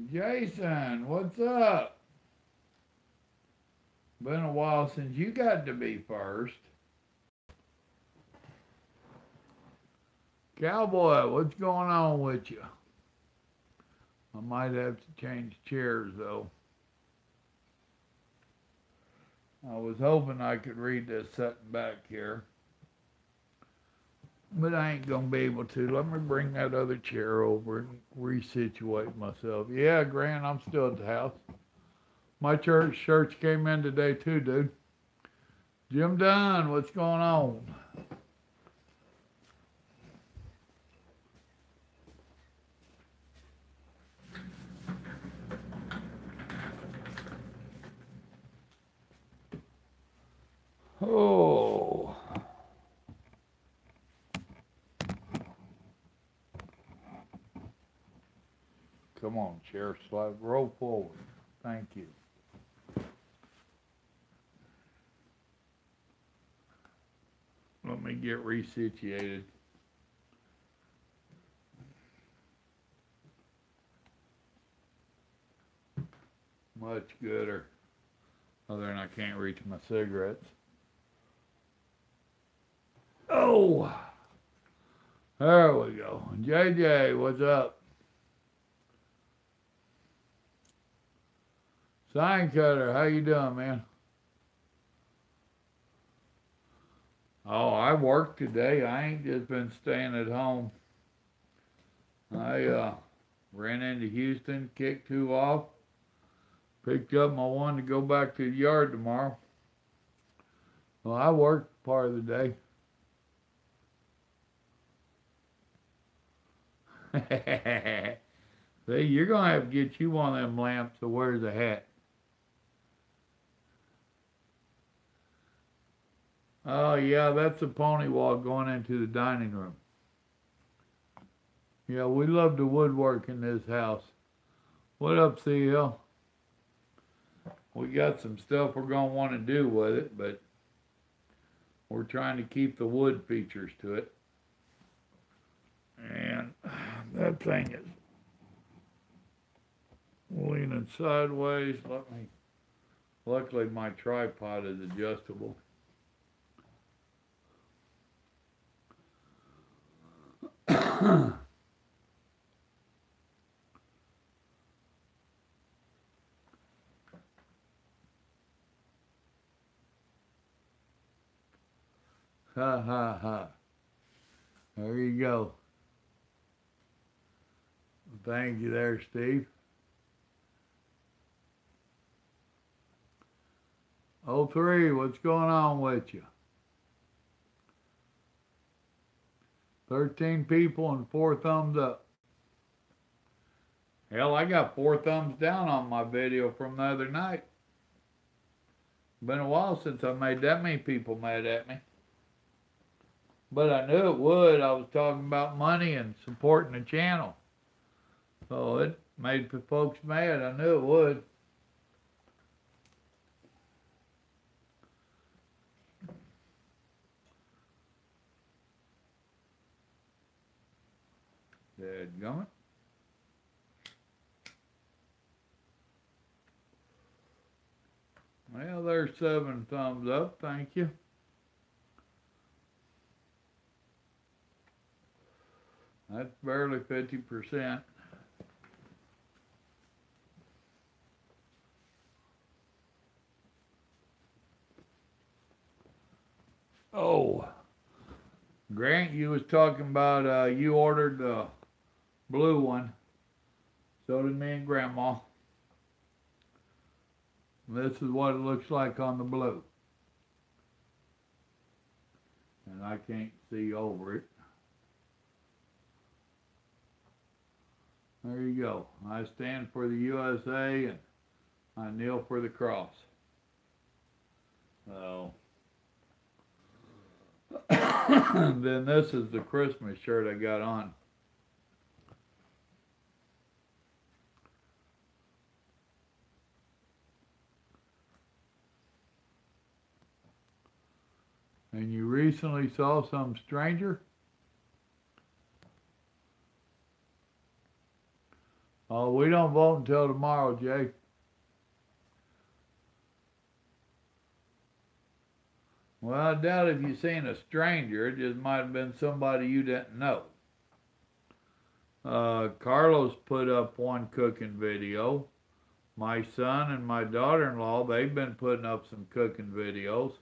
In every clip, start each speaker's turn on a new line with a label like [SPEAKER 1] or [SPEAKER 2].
[SPEAKER 1] Jason, what's up? Been a while since you got to be first. Cowboy, what's going on with you? I might have to change chairs though. I was hoping I could read this sitting back here, but I ain't gonna be able to. Let me bring that other chair over and resituate myself. Yeah, Grant, I'm still at the house. My church came in today too, dude. Jim Dunn, what's going on? Oh, come on, chair, slide, roll forward. Thank you. Let me get resituated. Much gooder. Other than I can't reach my cigarettes. Oh, there we go. JJ, what's up? Sign cutter, how you doing, man? Oh, I worked today. I ain't just been staying at home. I ran into Houston, kicked two off, picked up my one to go back to the yard tomorrow. Well, I worked part of the day. See, you're going to have to get you one of them lamps that wears a hat. Oh, yeah, that's a pony walk going into the dining room. Yeah, we love the woodwork in this house. What up, CL? We got some stuff we're going to want to do with it, but we're trying to keep the wood features to it. And that thing is leaning sideways. Luckily my tripod is adjustable. Ha ha ha. There you go. Thank you there, Steve. Oh, 03, what's going on with you? 13 people and 4 thumbs up. Hell, I got 4 thumbs down on my video from the other night. Been a while since I made that many people mad at me. But I knew it would. I was talking about money and supporting the channel. So it made folks mad. I knew it would. Dadgummit. Well, there's 7 thumbs up. Thank you. That's barely 50%. Oh, Grant, you was talking about you ordered the blue one. So did me and Grandma. This is what it looks like on the blue. And I can't see over it. There you go. I stand for the USA and I kneel for the cross. So, then this is the Christmas shirt I got on. And you recently saw some stranger? Oh, we don't vote until tomorrow, Jay. Well, I doubt if you seen a stranger. It just might have been somebody you didn't know. Carlos put up one cooking video. My son and my daughter-in-law, they've been putting up some cooking videos.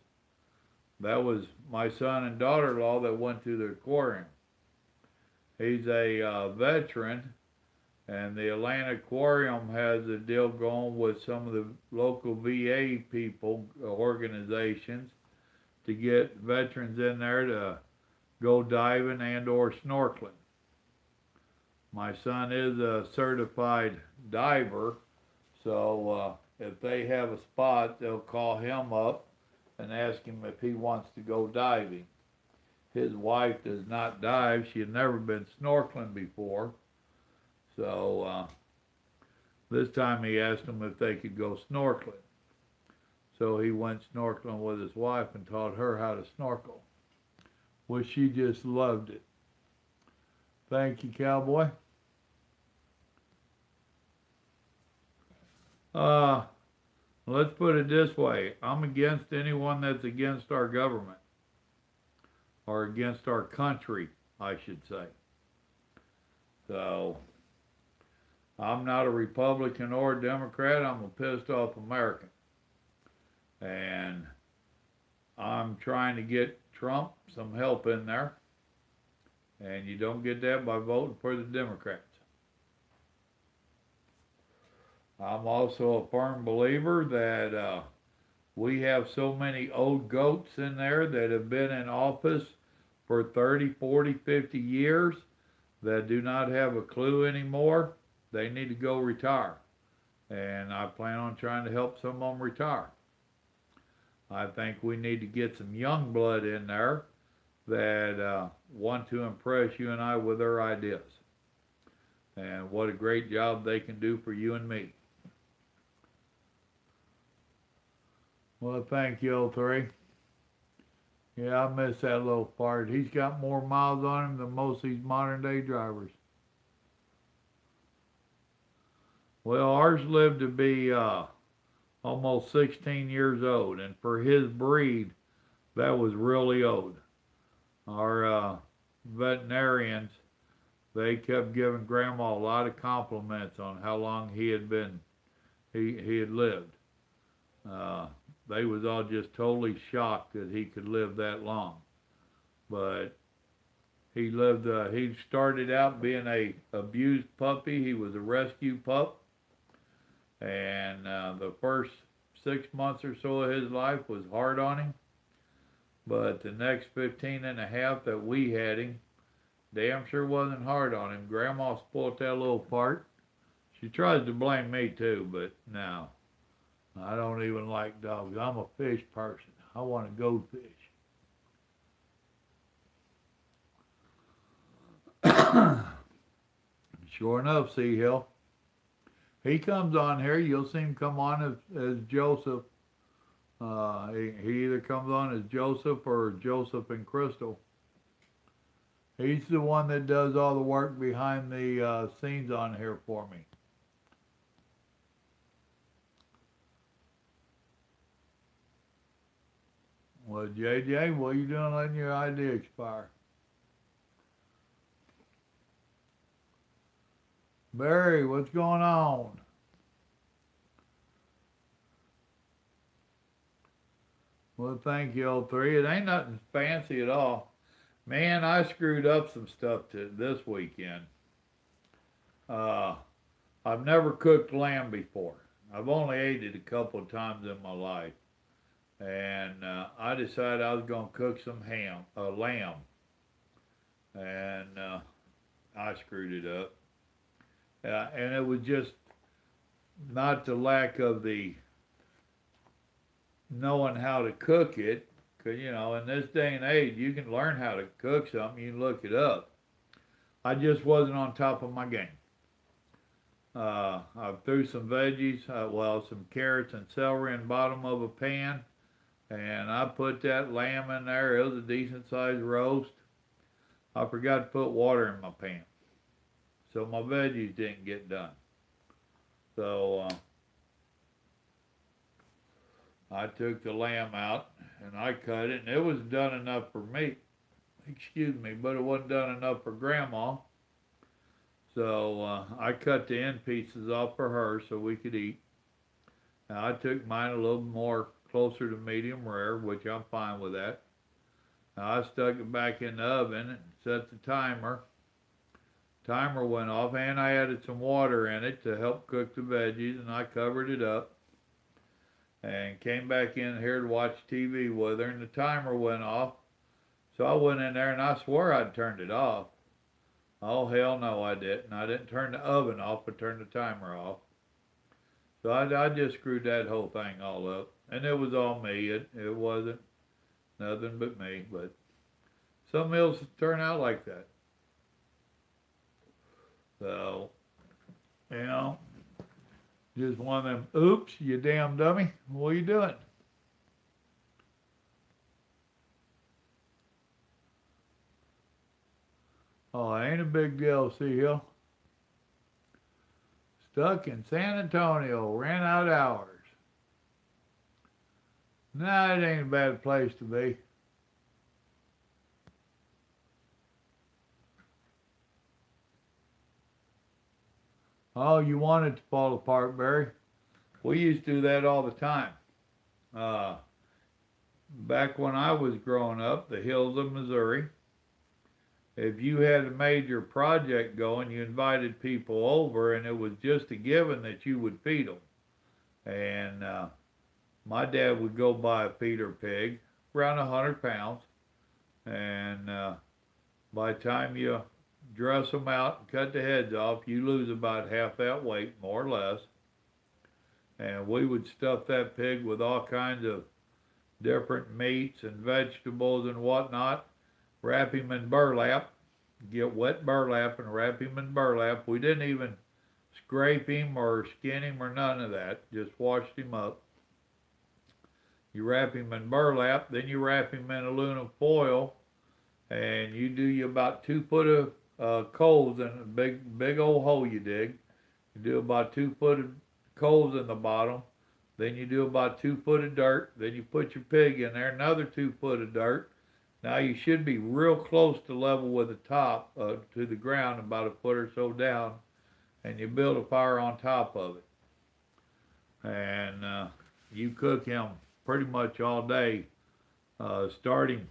[SPEAKER 1] That was my son and daughter-in-law that went to the aquarium. He's a veteran, and the Atlanta Aquarium has a deal going with some of the local VA people, organizations, to get veterans in there to go diving and or snorkeling. My son is a certified diver, so if they have a spot, they'll call him up and ask him if he wants to go diving. His wife does not dive. She had never been snorkeling before. So this time he asked them if they could go snorkeling. So he went snorkeling with his wife and taught her how to snorkel. Well, she just loved it. Thank you, cowboy. Let's put it this way. I'm against anyone that's against our government. Or against our country, I should say. So, I'm not a Republican or a Democrat. I'm a pissed off American. And I'm trying to get Trump some help in there. And you don't get that by voting for the Democrats. I'm also a firm believer that we have so many old goats in there that have been in office for 30, 40, 50 years that do not have a clue anymore. They need to go retire. And I plan on trying to help some of them retire. I think we need to get some young blood in there that want to impress you and I with their ideas. And what a great job they can do for you and me. Well, thank you, 03. Yeah, I miss that little part. He's got more miles on him than most of these modern day drivers. Well, ours lived to be almost 16 years old, and for his breed, that was really old. Our veterinarians, they kept giving Grandma a lot of compliments on how long he had lived. They was all just totally shocked that he could live that long. But he lived, he started out being a abused puppy. He was a rescue pup. And the first 6 months or so of his life was hard on him. But the next 15 and a half that we had him, damn sure wasn't hard on him. Grandma spoiled that little part. She tries to blame me too, but no. I don't even like dogs. I'm a fish person. I want to go fish. Sure enough, Sea Hill. He comes on here. You'll see him come on as Joseph. He either comes on as Joseph or Joseph and Crystal. He's the one that does all the work behind the scenes on here for me. Well, JJ, what are you doing letting your ID expire? Barry, what's going on? Well, thank you, 03. It ain't nothing fancy at all. Man, I screwed up some stuff this weekend. I've never cooked lamb before. I've only ate it a couple of times in my life. And I decided I was going to cook some lamb. And I screwed it up. And it was just not the lack of the knowing how to cook it. Because, you know, in this day and age, you can learn how to cook something. You can look it up. I just wasn't on top of my game. I threw some veggies, some carrots and celery in the bottom of a pan. And I put that lamb in there. It was a decent sized roast. I forgot to put water in my pan. So my veggies didn't get done. So I took the lamb out and I cut it, and it was done enough for me. Excuse me, but it wasn't done enough for Grandma. So I cut the end pieces off for her so we could eat. Now I took mine a little more closer to medium rare, which I'm fine with that. Now I stuck it back in the oven and set the timer. Timer went off, and I added some water in it to help cook the veggies, and I covered it up and came back in here to watch TV with her, and the timer went off. So I went in there, and I swear I'd turned it off. Oh, hell no, I didn't. I didn't turn the oven off, but turned the timer off. So I just screwed that whole thing all up. And it was all me. It wasn't nothing but me. But some meals turn out like that. So, you know, just one of them, oops, you damn dummy. What are you doing? Oh, ain't a big deal, Sea Hill. Stuck in San Antonio, ran out hours. Nah, it ain't a bad place to be. Oh, you want it to fall apart, Barry? We used to do that all the time. Uh, Back when I was growing up, the hills of Missouri, if you had a major project going, you invited people over, and it was just a given that you would feed them. And my dad would go buy a feeder pig, around 100 pounds, and by the time you dress them out and cut the heads off, you lose about half that weight, more or less. And we would stuff that pig with all kinds of different meats and vegetables and whatnot, wrap him in burlap, get wet burlap and wrap him in burlap. We didn't even scrape him or skin him or none of that, just washed him up. You wrap him in burlap, then you wrap him in aluminum foil, and you do you about 2 foot of coals in a big old hole you dig. You do about 2 foot of coals in the bottom, then you do about 2 foot of dirt, then you put your pig in there, another 2 foot of dirt. Now you should be real close to level with the top, to the ground, about a foot or so down, and you build a fire on top of it. And you cook him pretty much all day, starting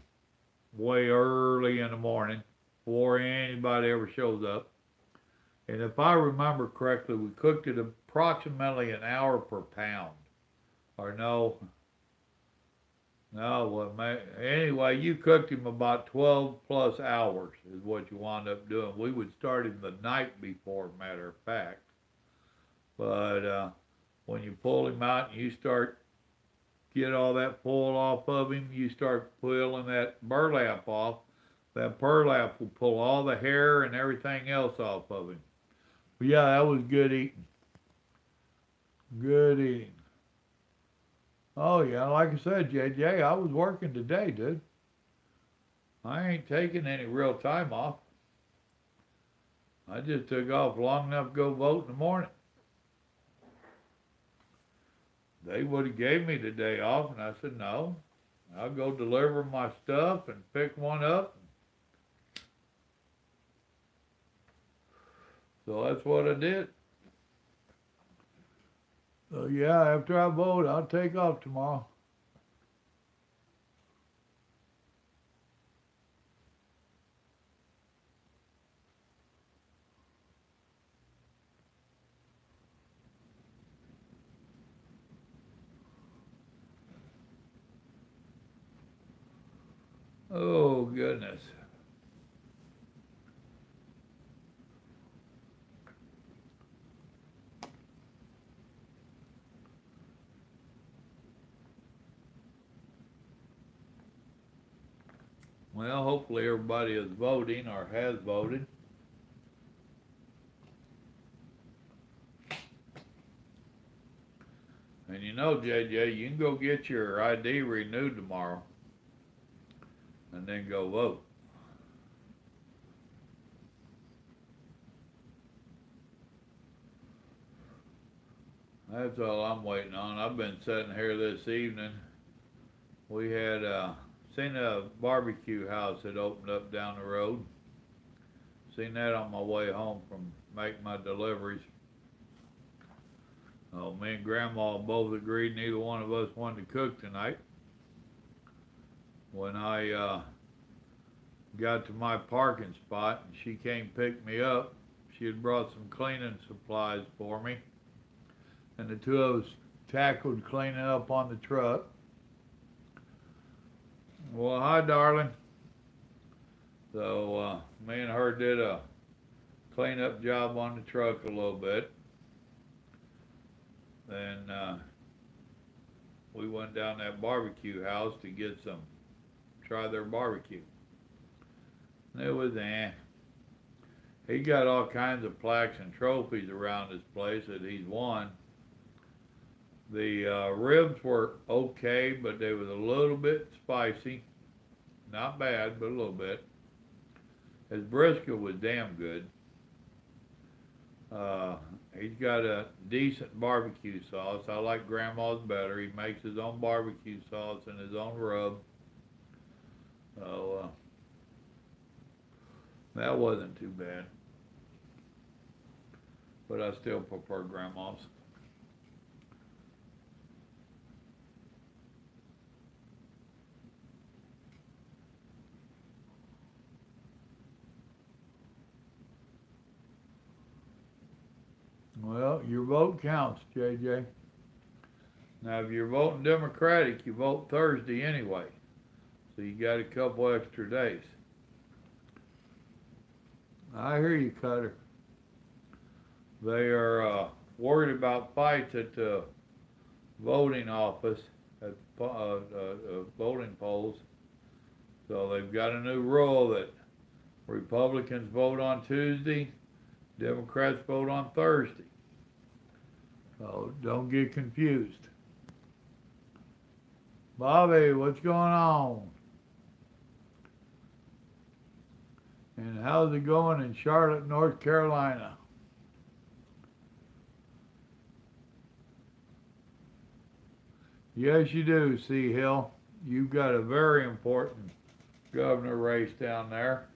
[SPEAKER 1] way early in the morning, before anybody ever shows up. And if I remember correctly, we cooked it approximately an hour per pound. Or no, well, anyway, you cooked him about 12 plus hours is what you wound up doing. We would start him the night before, matter of fact. But when you pull him out and you start get all that foil off of him, you start pulling that burlap off. That burlap will pull all the hair and everything else off of him. But yeah, that was good eating. Good eating. Oh yeah, like I said, JJ, I was working today, dude. I ain't taking any real time off. I just took off long enough to go vote in the morning. They would have gave me the day off, and I said, no, I'll go deliver my stuff and pick one up. So that's what I did. So yeah, after I vote, I'll take off tomorrow. Oh, goodness. Well, hopefully everybody is voting or has voted. And you know, JJ, you can go get your ID renewed tomorrow and then go vote. That's all I'm waiting on. I've been sitting here this evening. We had seen a barbecue house that opened up down the road. Seen that on my way home from making my deliveries. Oh, me and Grandma both agreed neither one of us wanted to cook tonight. When I got to my parking spot and she came pick me up, she had brought some cleaning supplies for me. And the two of us tackled cleaning up on the truck. Well, hi, darling. So me and her did a cleanup job on the truck a little bit. Then we went down that barbecue house to get try their barbecue. And it was He got all kinds of plaques and trophies around his place that he's won. The ribs were okay, but they was a little bit spicy. Not bad, but a little bit. His brisket was damn good. He's got a decent barbecue sauce. I like Grandma's better. He makes his own barbecue sauce and his own rub. So that wasn't too bad. But I still prefer Grandma's. Well, your vote counts, JJ. Now, if you're voting Democratic, you vote Thursday anyway. So you got a couple extra days. I hear you, Cutter. They are worried about fights at the voting office, at voting polls. So they've got a new rule that Republicans vote on Tuesday, Democrats vote on Thursday. So don't get confused. Bobby, what's going on? And how's it going in Charlotte, North Carolina? Yes, you do, C. Hill. You've got a very important governor race down there.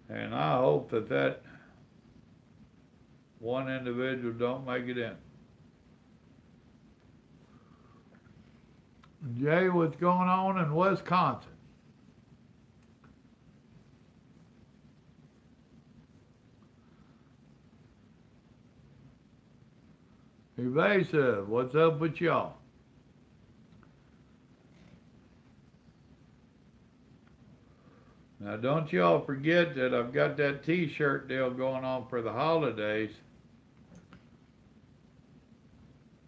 [SPEAKER 1] And I hope that one individual don't make it in. Jay, what's going on in Wisconsin? Evasive, what's up with y'all? Now, don't y'all forget that I've got that t-shirt deal going on for the holidays.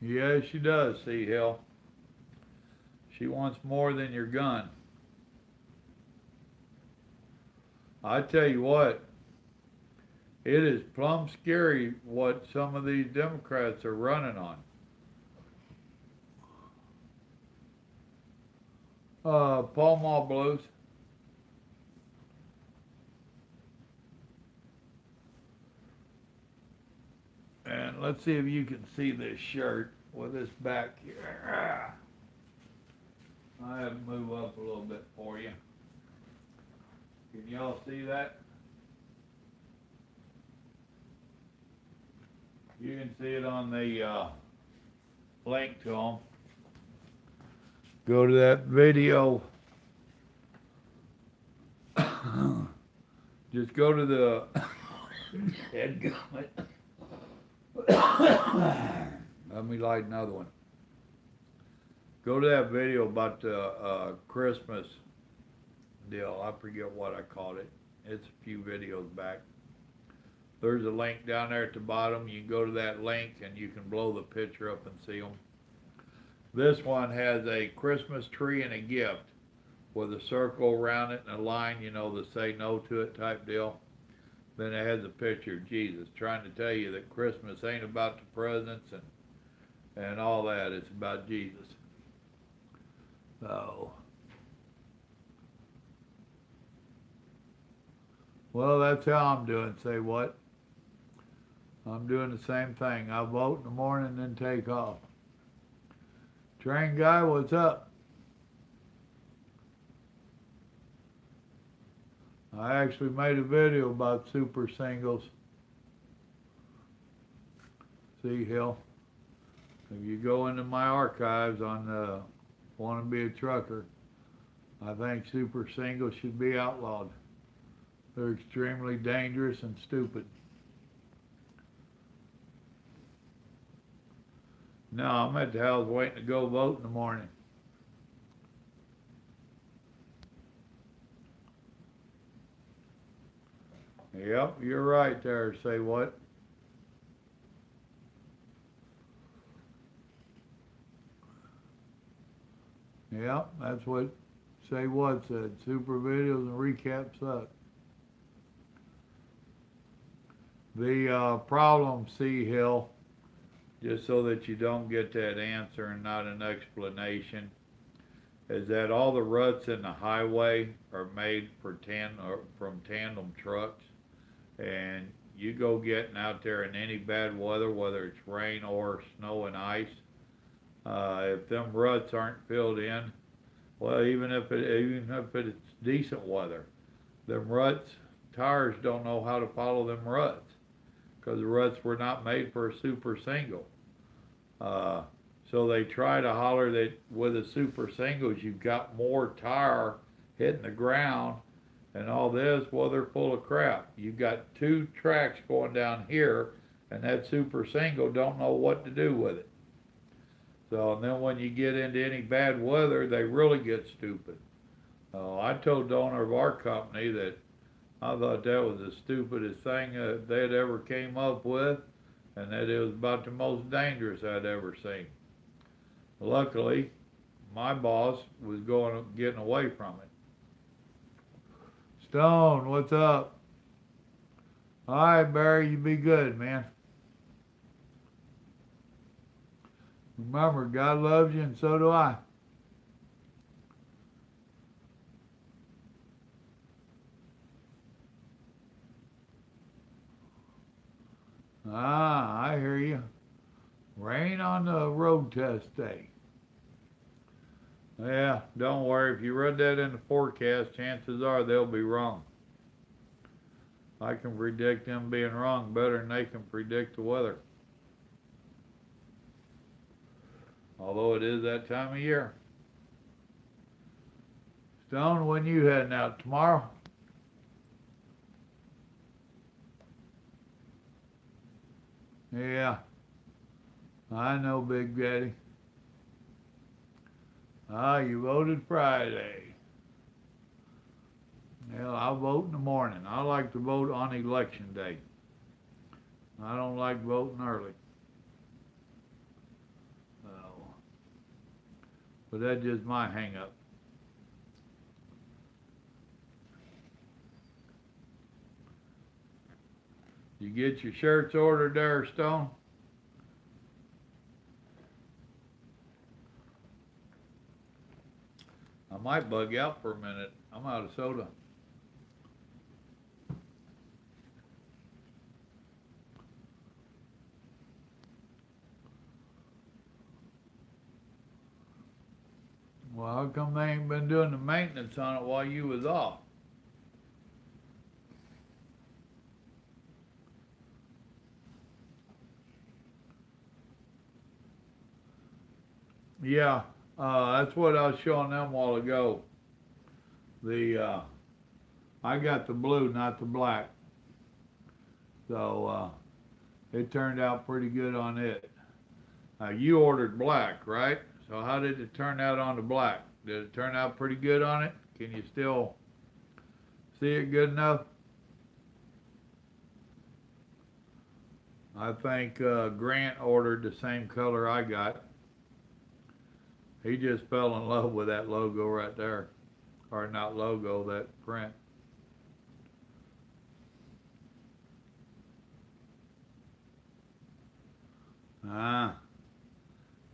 [SPEAKER 1] Yes, she does, C. Hill. She wants more than your gun. I tell you what, it is plumb scary what some of these Democrats are running on. Pall Mall Blues. And let's see if you can see this shirt with this back here. I have to move up a little bit for you. Can y'all see that? You can see it on the link to them. Go to that video. Just go to the head comment. Let me light another one. Go to that video about the Christmas deal. I forget what I called it. It's a few videos back. There's a link down there at the bottom. You can go to that link and you can blow the picture up and see them. This one has a Christmas tree and a gift with a circle around it and a line, you know, the say no to it type deal. Then it has a picture of Jesus trying to tell you that Christmas ain't about the presents and all that. It's about Jesus. So, well, that's how I'm doing. Say what? I'm doing the same thing. I vote in the morning, then take off. Train guy, what's up? I actually made a video about super singles. See, Hill. If you go into my archives on Want to Be a Trucker, I think super singles should be outlawed. They're extremely dangerous and stupid. No, I'm at the house waiting to go vote in the morning. Yep, you're right there. Say what? Yep, that's what Say What said. Super videos and recaps suck. The problem, C. Hill, just so that you don't get that answer and not an explanation, is that all the ruts in the highway are made from tandem trucks, and you go getting out there in any bad weather, whether it's rain or snow and ice, if them ruts aren't filled in, well, even if it's decent weather, them ruts, tires don't know how to follow them ruts, because the ruts were not made for a super single. So they try to holler that with a super singles you've got more tire hitting the ground and all this. Well, they're full of crap. You've got two tracks going down here, and that super single don't know what to do with it. So, and then when you get into any bad weather, they really get stupid. I told the owner of our company that I thought that was the stupidest thing that they'd ever came up with, and that it was about the most dangerous I'd ever seen. Luckily, my boss was getting away from it. Stone, what's up? All right, Barry, you be good, man. Remember, God loves you, and so do I. Ah, I hear you. Rain on the road test day. Yeah, don't worry. If you read that in the forecast, chances are they'll be wrong. I can predict them being wrong better than they can predict the weather. Although it is that time of year. Stone, when you heading out tomorrow? Yeah, I know, Big Daddy. Ah, you voted Friday. Well, I'll vote in the morning. I like to vote on election day. I don't like voting early. But that's just my hang-up. You get your shirts ordered there, Stone? I might bug out for a minute. I'm out of soda. Well, how come they ain't been doing the maintenance on it while you was off? Yeah, that's what I was showing them a while ago. I got the blue, not the black. So it turned out pretty good on it. You ordered black, right? So how did it turn out on the black? Did it turn out pretty good on it? Can you still see it good enough? I think Grant ordered the same color I got. He just fell in love with that logo right there. Or not logo, that print.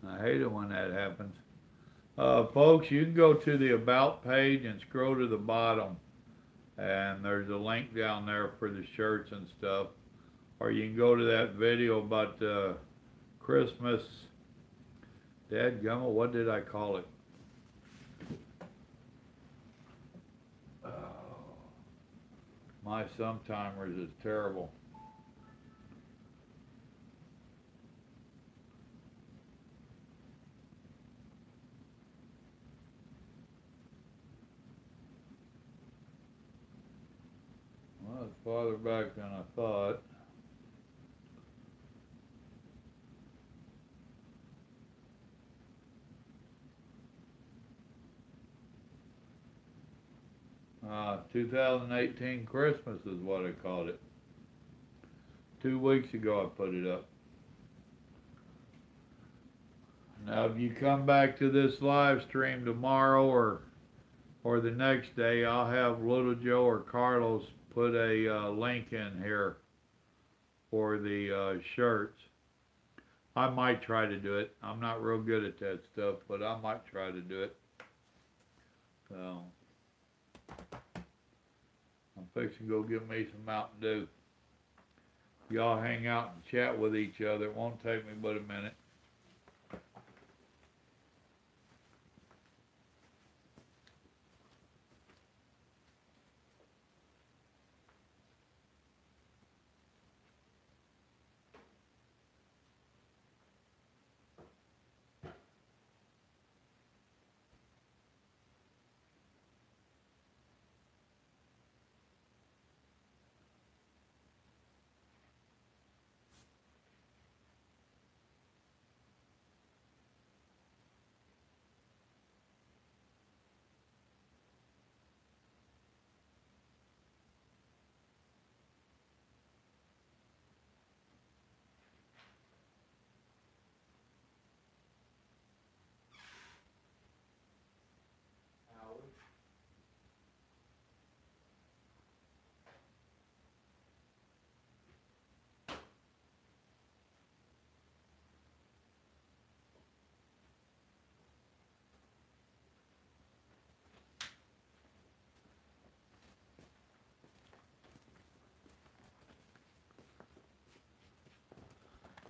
[SPEAKER 1] I hate it when that happens. Folks, you can go to the About page and scroll to the bottom. And there's a link down there for the shirts and stuff. Or you can go to that video about Christmas. Dadgummit, what did I call it? My sometimers is terrible. Well, it's farther back than I thought. Uh, 2018 Christmas is what I called it. 2 weeks ago I put it up. Now if you come back to this live stream tomorrow or the next day, I'll have Little Joe or Carlos put a link in here for the shirts. I might try to do it. I'm not real good at that stuff, but I might try to do it. So I'm fixing to go get me some Mountain Dew. Y'all hang out and chat with each other. It won't take me but a minute.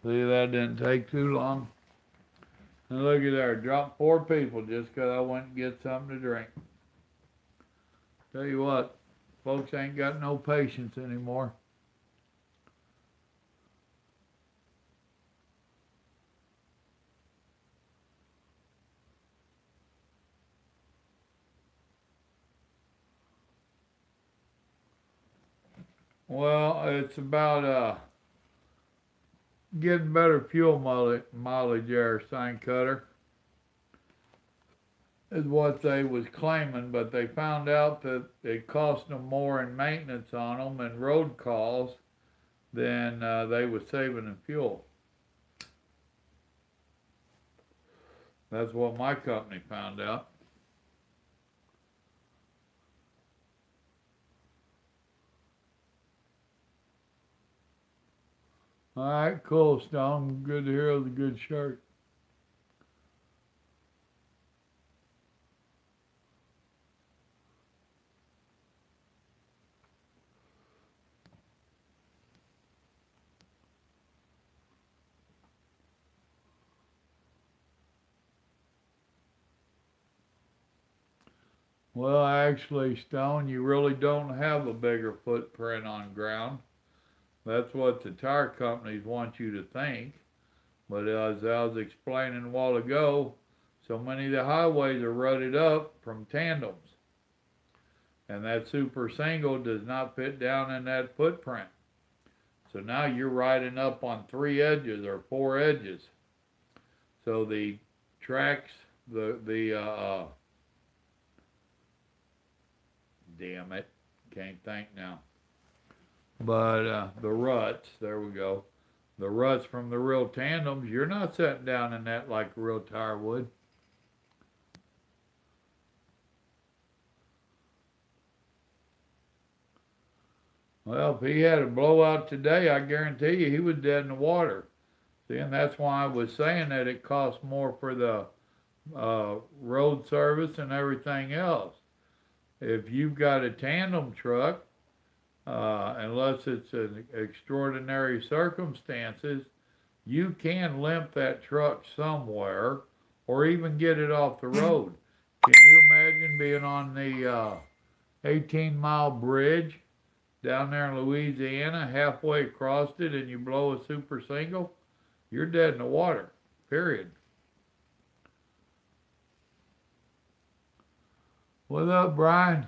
[SPEAKER 1] See, that didn't take too long. And look at there, dropped 4 people just 'cause I went and get something to drink. Tell you what, folks ain't got no patience anymore. Well, it's about getting better fuel mileage there, sign cutter, is what they was claiming, but they found out that it cost them more in maintenance on them and road calls than they was saving in fuel. That's what my company found out. All right, cool, Stone. Good to hear it was a good shirt. Well, actually, Stone, you really don't have a bigger footprint on ground. That's what the tire companies want you to think. But as I was explaining a while ago, so many of the highways are rutted up from tandems. And that super single does not fit down in that footprint. So now you're riding up on 3 edges or 4 edges. So the tracks, damn it, can't think now. But the ruts, there we go. The ruts from the real tandems, you're not sitting down in that like a real tire would. Well, if he had a blowout today, I guarantee you he was dead in the water. See, and that's why I was saying that it costs more for the road service and everything else. If you've got a tandem truck, unless it's an extraordinary circumstances, you can limp that truck somewhere or even get it off the road. Can you imagine being on the 18-mile bridge down there in Louisiana, halfway across it, and you blow a super single? You're dead in the water, period. What up, Brian?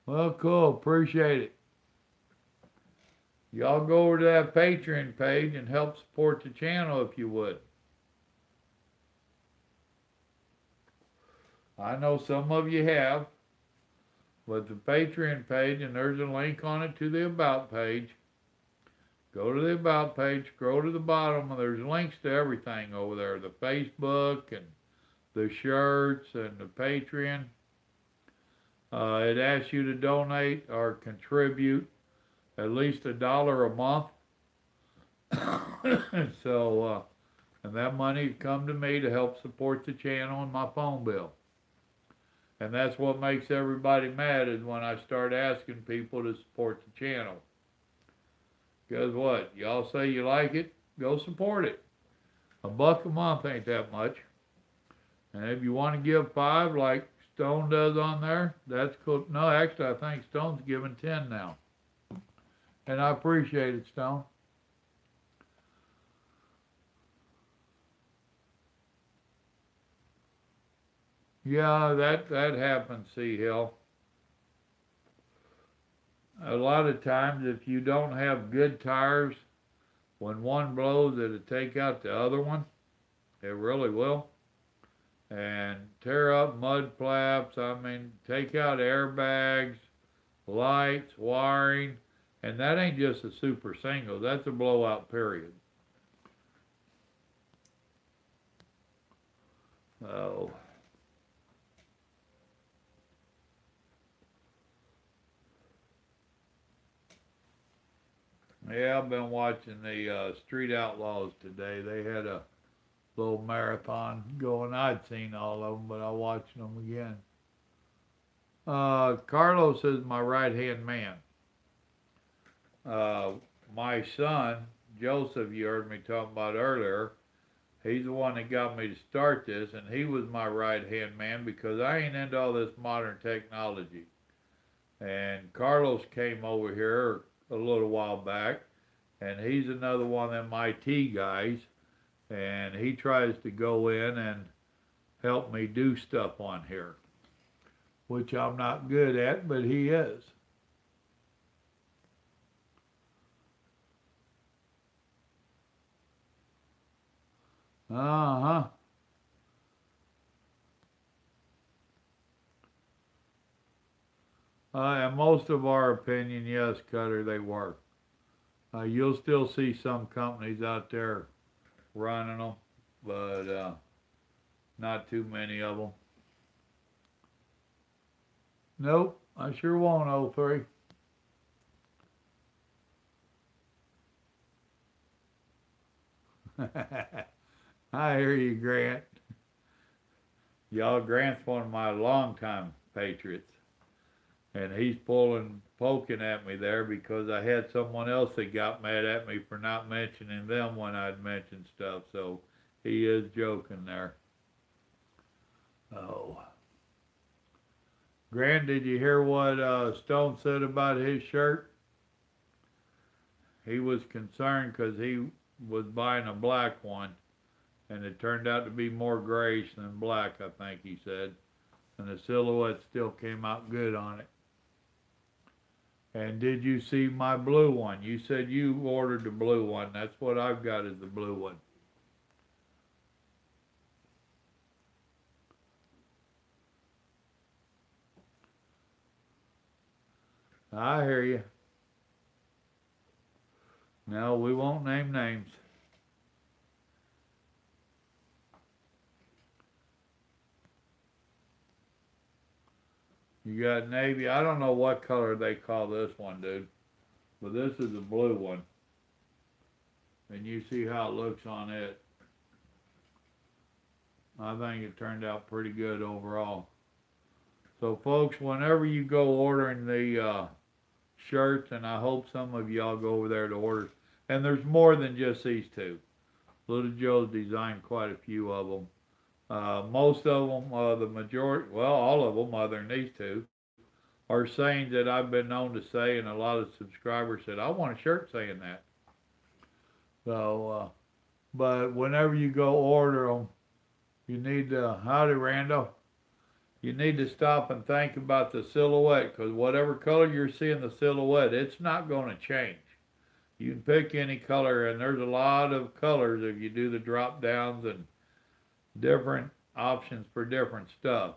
[SPEAKER 1] Well, cool. Appreciate it. Y'all go over to that Patreon page and help support the channel if you would. I know some of you have, but the Patreon page, and there's a link on it to the About page. Go to the About page, scroll to the bottom, and there's links to everything over there. The Facebook and the shirts and the Patreon. It asks you to donate or contribute at least $1 a month. So, and that money come to me to help support the channel and my phone bill. And that's what makes everybody mad, is when I start asking people to support the channel. Guess what? Y'all say you like it, go support it. $1 a month ain't that much. And if you want to give 5 like Stone does on there, that's cool. No, actually, I think Stone's giving 10 now. And I appreciate it, Stone. Yeah, that happens, Sea Hill. A lot of times, if you don't have good tires, when one blows, it'll take out the other one. It really will. And tear up mud flaps, I mean, take out airbags, lights, wiring, and that ain't just a super single, that's a blowout, period. Oh. Yeah, I've been watching the Street Outlaws today. They had a little marathon going. I'd seen all of them, but I watched them again. Carlos is my right-hand man. My son, Joseph, you heard me talking about earlier, he's the one that got me to start this, and he was my right-hand man because I ain't into all this modern technology. And Carlos came over here a little while back, and he's another one of them IT guys, and he tries to go in and help me do stuff on here, which I'm not good at, but he is. Uh-huh. And most of our opinion, yes, Cutter, they work. You'll still see some companies out there running them, but not too many of them. Nope, I sure won't, 03. I hear you, Grant. Y'all, Grant's one of my longtime patriots. And he's poking at me there because I had someone else that got mad at me for not mentioning them when I'd mentioned stuff. So he is joking there. Oh. Grant, did you hear what Stone said about his shirt? He was concerned because he was buying a black one, and it turned out to be more grayish than black, I think he said. And the silhouette still came out good on it. And did you see my blue one? You said you ordered the blue one. That's what I've got, is the blue one. I hear you. No, we won't name names. You got navy. I don't know what color they call this one, dude. But this is a blue one. And you see how it looks on it. I think it turned out pretty good overall. So folks, whenever you go ordering the shirts, and I hope some of y'all go over there to order. And there's more than just these two. Little Joe's designed quite a few of them. Most of them, the majority, well, all of them, other than these two, are sayings that I've been known to say, and a lot of subscribers said, I want a shirt saying that. So, but whenever you go order them, you need to, howdy Randall, you need to stop and think about the silhouette, because whatever color you're seeing the silhouette, it's not going to change. You can pick any color, and there's a lot of colors if you do the drop downs and different options for different stuff.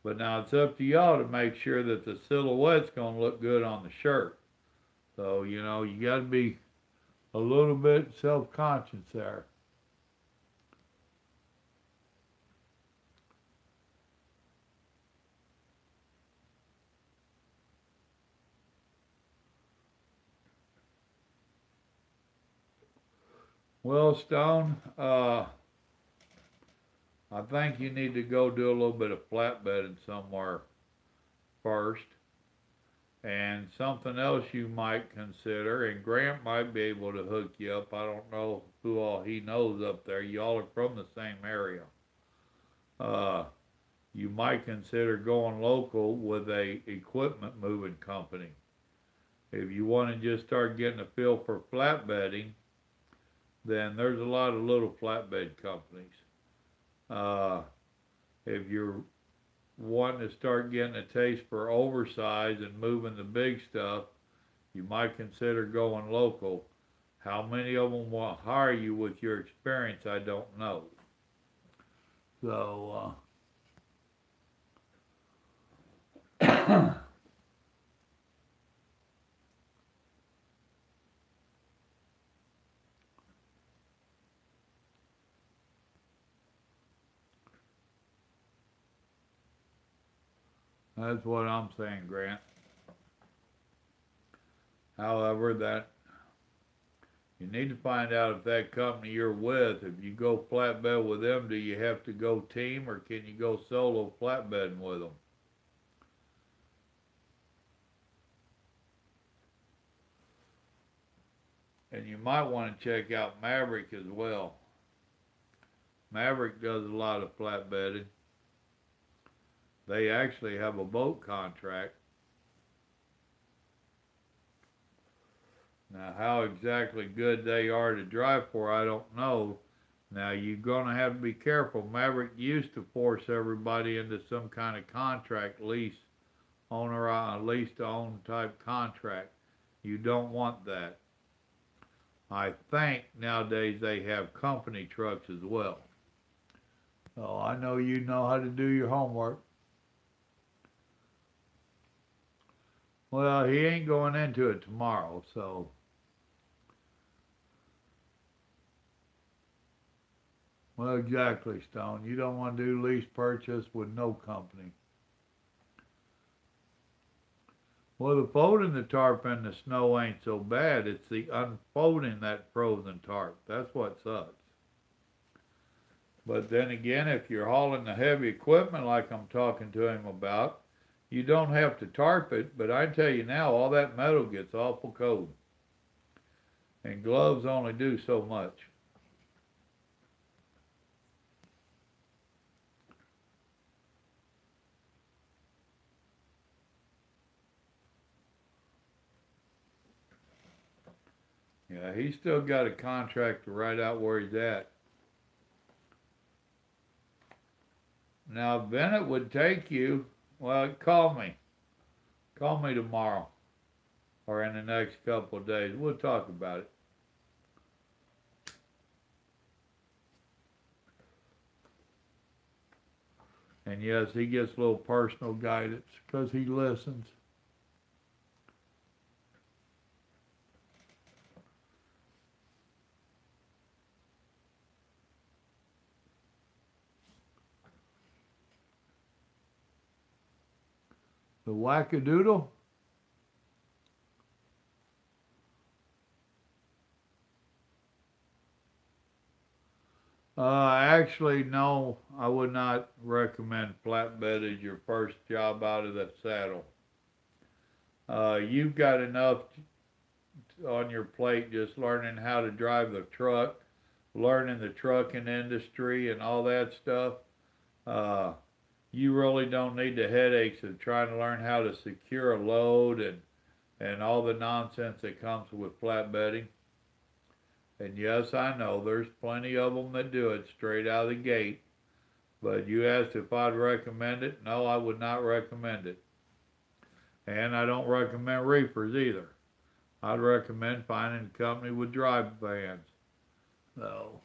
[SPEAKER 1] But now it's up to y'all to make sure that the silhouette's going to look good on the shirt. So, you know, you got to be a little bit self-conscious there. Well, Stone, I think you need to go do a little bit of flatbedding somewhere first. And something else you might consider, and Grant might be able to hook you up. I don't know who all he knows up there. Y'all are from the same area. You might consider going local with a equipment moving company. If you want to just start getting a feel for flatbedding, then there's a lot of little flatbed companies. If you're wanting to start getting a taste for oversize and moving the big stuff, you might consider going local. How many of them will hire you with your experience, I don't know. So, that's what I'm saying, Grant. However, that you need to find out if that company you're with, if you go flatbed with them, do you have to go team or can you go solo flatbedding with them? And you might want to check out Maverick as well. Maverick does a lot of flatbedding. They actually have a boat contract. Now, how exactly good they are to drive for, I don't know. Now, you're going to have to be careful. Maverick used to force everybody into some kind of contract, lease, owner, lease to own type contract. You don't want that. I think nowadays they have company trucks as well. So I know you know how to do your homework. Well, he ain't going into it tomorrow, so. Well, exactly, Stone. You don't want to do lease purchase with no company. Well, the folding the tarp in the snow ain't so bad. It's the unfolding that frozen tarp. That's what sucks. But then again, if you're hauling the heavy equipment like I'm talking to him about, you don't have to tarp it, but I tell you now, all that metal gets awful cold. And gloves only do so much. Yeah, he's still got a contractor right out where he's at. Now, Bennett would take you, well, call me. Call me tomorrow or in the next couple of days. We'll talk about it. And yes, he gets a little personal guidance because he listens. The wackadoodle? Actually, no, I would not recommend flatbed as your first job out of the saddle. You've got enough on your plate just learning how to drive the truck, learning the trucking industry and all that stuff. Uh, you really don't need the headaches of trying to learn how to secure a load and all the nonsense that comes with flatbedding. And yes, I know there's plenty of them that do it straight out of the gate. But you asked if I'd recommend it. No, I would not recommend it. And I don't recommend reefers either. I'd recommend finding a company with dry vans. So,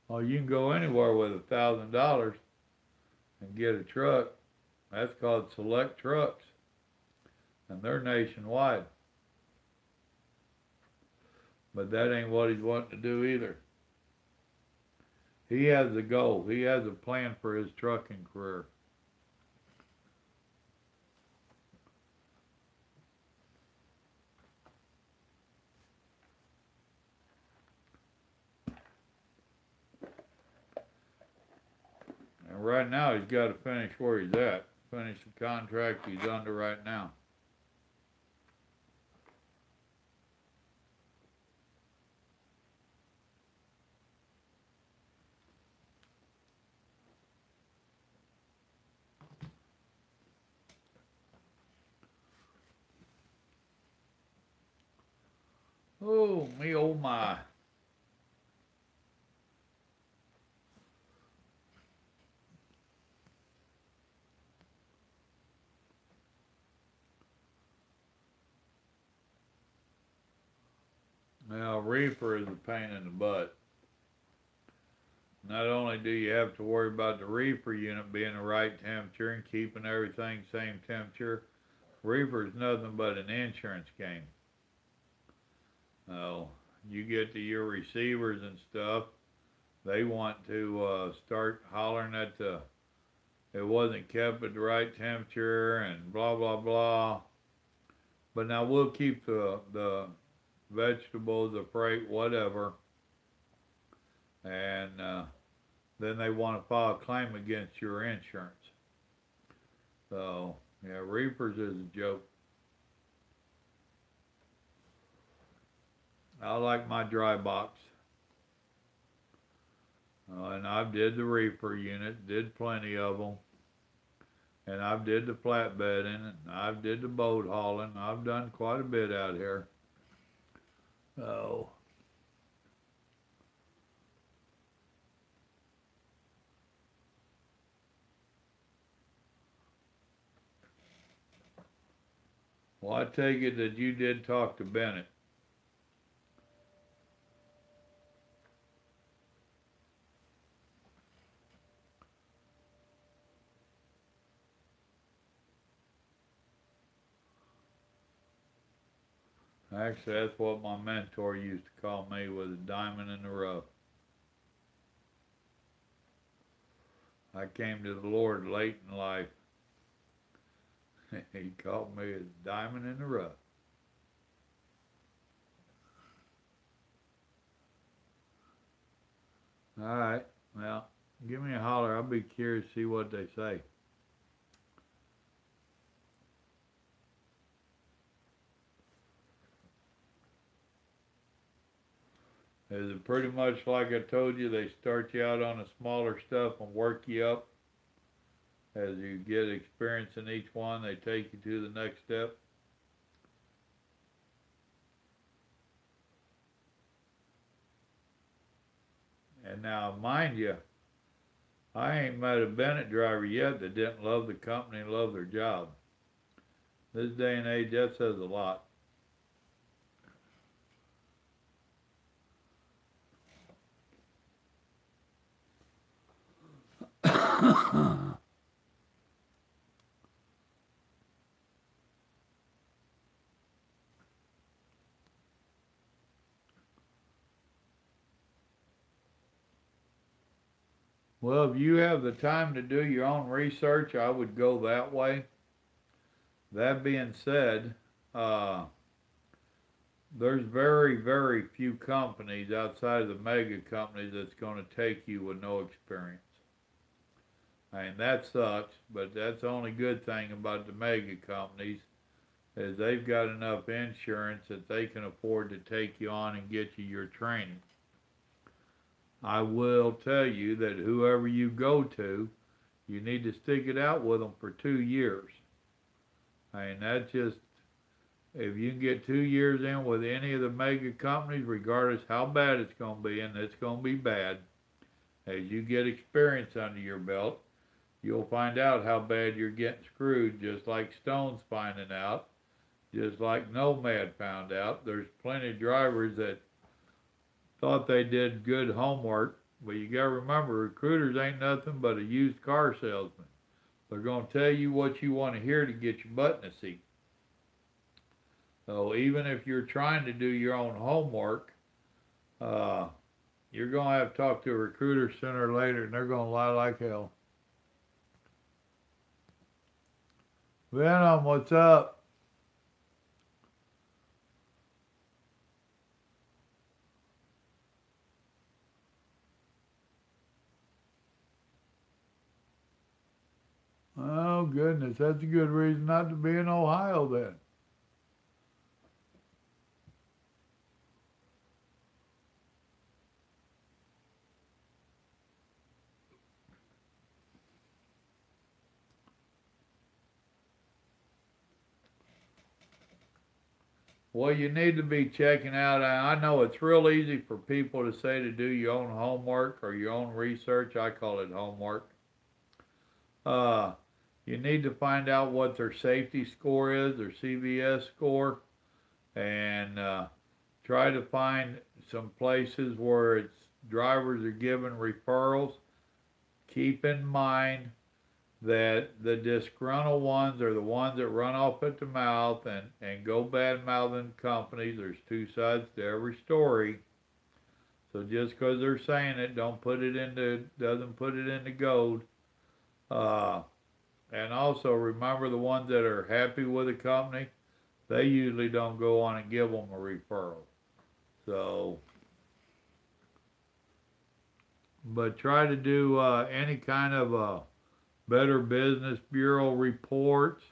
[SPEAKER 1] well, you can go anywhere with $1,000 and get a truck. That's called Select Trucks, and they're nationwide. But that ain't what he's wanting to do either. He has a goal. He has a plan for his trucking career. And right now he's got to finish where he's at. Finish the contract he's under right now. Oh, me, oh my. Now, reefer is a pain in the butt. Not only do you have to worry about the reefer unit being the right temperature and keeping everything same temperature, reefer is nothing but an insurance game. You get to your receivers and stuff, they want to start hollering at it wasn't kept at the right temperature and blah blah blah. But now we'll keep the vegetables, the freight, whatever, and then they want to file a claim against your insurance. So yeah, reefers is a joke. I like my dry box. And I've did the reefer unit, did plenty of them. And I've did the flatbedding, and I've did the boat hauling. I've done quite a bit out here. So, well, I take it that you did talk to Bennett. Actually, that's what my mentor used to call me, was a diamond in the rough. I came to the Lord late in life. He called me a diamond in the rough. All right, well, give me a holler. I'll be curious to see what they say. Is it pretty much like I told you, they start you out on the smaller stuff and work you up? As you get experience in each one, they take you to the next step? And now, mind you, I ain't met a Bennett driver yet that didn't love the company and love their job. This day and age, that says a lot. Well, if you have the time to do your own research, I would go that way. That being said, there's very, very few companies outside of the mega companies that's going to take you with no experience. I mean, that sucks, but that's the only good thing about the mega companies is they've got enough insurance that they can afford to take you on and get you your training. I will tell you that whoever you go to, you need to stick it out with them for 2 years. I mean, that's just, if you can get 2 years in with any of the mega companies, regardless how bad it's going to be, and it's going to be bad, as you get experience under your belt, you'll find out how bad you're getting screwed, just like Stone's finding out, just like Nomad found out. There's plenty of drivers that thought they did good homework, but you got to remember, recruiters ain't nothing but a used car salesman. They're going to tell you what you want to hear to get your butt in a seat. So even if you're trying to do your own homework, you're going to have to talk to a recruiter sooner or later, and they're going to lie like hell. Venom, what's up? Oh, goodness. That's a good reason not to be in Ohio then. Well, you need to be checking out. I know it's real easy for people to say to do your own homework or your own research. I call it homework. Uh, you need to find out what their safety score is, their CVS score, and try to find some places where it's drivers are given referrals. Keep in mind that the disgruntled ones are the ones that run off at the mouth and go bad mouthing companies. There's two sides to every story. So just because they're saying it, doesn't put it into gold. And also remember, the ones that are happy with a company, they usually don't go on and give them a referral. So, but try to do any kind of Better Business Bureau reports,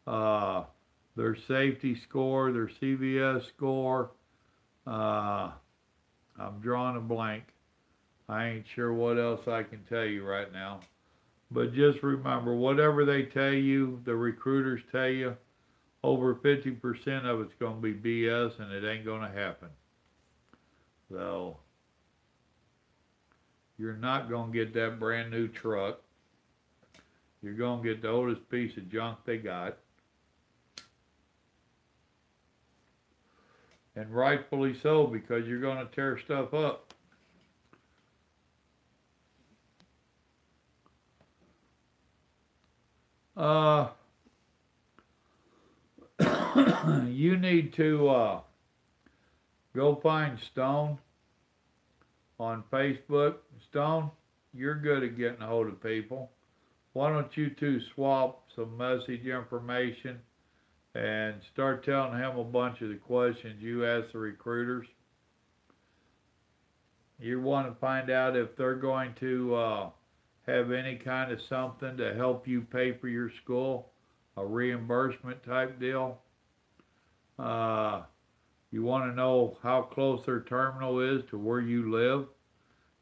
[SPEAKER 1] their safety score, their CVS score. I'm drawing a blank. I ain't sure what else I can tell you right now. But just remember, whatever they tell you, the recruiters tell you, over 50% of it's going to be BS, and it ain't going to happen. So, you're not going to get that brand new truck. You're going to get the oldest piece of junk they got. And rightfully so, because you're going to tear stuff up. You need to go find Stone on Facebook. Stone, you're good at getting a hold of people. Why don't you two swap some message information and start telling him a bunch of the questions you ask the recruiters? You want to find out if they're going to have any kind of something to help you pay for your school, a reimbursement type deal. You want to know how close their terminal is to where you live.